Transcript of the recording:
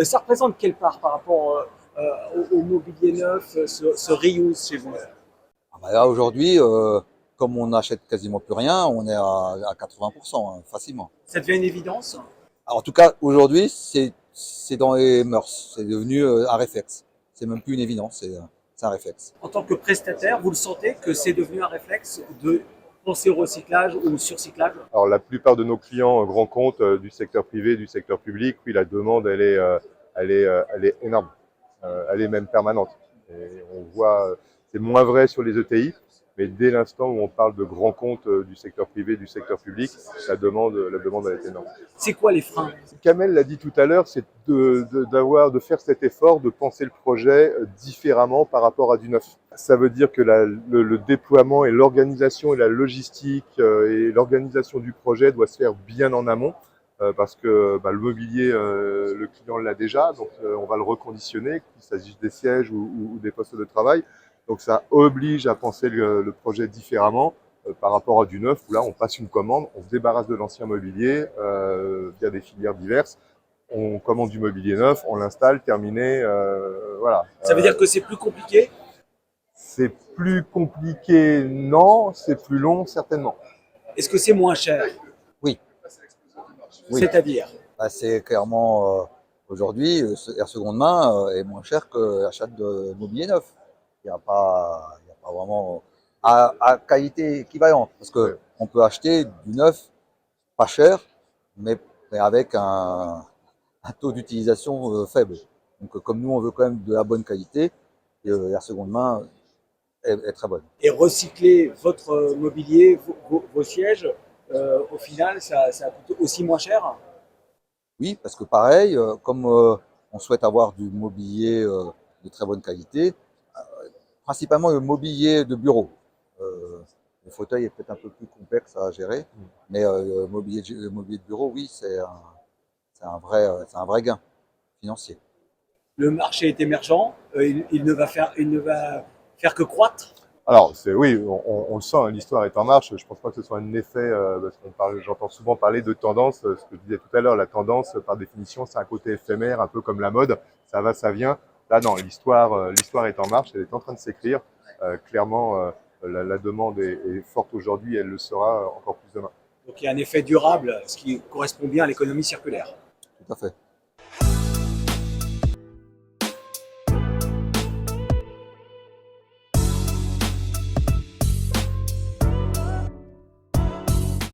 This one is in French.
Ça représente quelle part par rapport au mobilier neuf, ce reuse chez vous? Ah bah là, aujourd'hui, comme on n'achète quasiment plus rien, on est à 80%, hein, facilement. Ça devient une évidence? Alors, en tout cas, aujourd'hui, c'est dans les mœurs. C'est devenu un réflexe. C'est même plus une évidence, c'est un réflexe. En tant que prestataire, vous le sentez que c'est devenu un réflexe de penser au recyclage ou au surcyclage? Alors la plupart de nos clients grands comptes du secteur privé, du secteur public, oui, la demande, elle est énorme. Elle est même permanente. Et on voit, c'est moins vrai sur les ETI, mais dès l'instant où on parle de grands comptes du secteur privé, du secteur public, la demande elle est énorme. C'est quoi les freins? Kamel l'a dit tout à l'heure, c'est de faire cet effort, de penser le projet différemment par rapport à du neuf. Ça veut dire que le déploiement et l'organisation et la logistique et l'organisation du projet doit se faire bien en amont parce que le mobilier, le client l'a déjà, donc on va le reconditionner, qu'il s'agisse des sièges ou des postes de travail. Donc ça oblige à penser le projet différemment par rapport à du neuf, où là, on passe une commande, on se débarrasse de l'ancien mobilier via des filières diverses, on commande du mobilier neuf, on l'installe, terminé, voilà. Ça veut dire que c'est plus compliqué? C'est plus compliqué, non, c'est plus long, certainement. Est-ce que c'est moins cher? Oui, oui. C'est-à-dire? Bah, c'est clairement, aujourd'hui, ce air seconde main est moins cher que l'achat de mobilier neuf. Il y a pas vraiment à qualité équivalente. Parce que on peut acheter du neuf pas cher, mais avec un taux d'utilisation faible. Donc, comme nous, on veut quand même de la bonne qualité, et la seconde main est très bonne. Et recycler votre mobilier, vos sièges, au final, ça coûte aussi moins cher? Oui, parce que pareil, comme on souhaite avoir du mobilier de très bonne qualité, principalement le mobilier de bureau. Euh, le fauteuil est peut-être un peu plus complexe à gérer, mais le mobilier de bureau, oui, c'est un vrai gain financier. Le marché est émergent, il ne va faire que croître. Alors, oui, on le sent, hein, l'histoire est en marche. Je pense pas que ce soit un effet, parce j'entends souvent parler de tendance. Ce que je disais tout à l'heure, la tendance, par définition, c'est un côté éphémère, un peu comme la mode. Ça va, ça vient. Là, non, l'histoire est en marche. Elle est en train de s'écrire. Clairement, la demande est forte aujourd'hui. Elle le sera encore plus demain. Donc il y a un effet durable, ce qui correspond bien à l'économie circulaire. Tout à fait.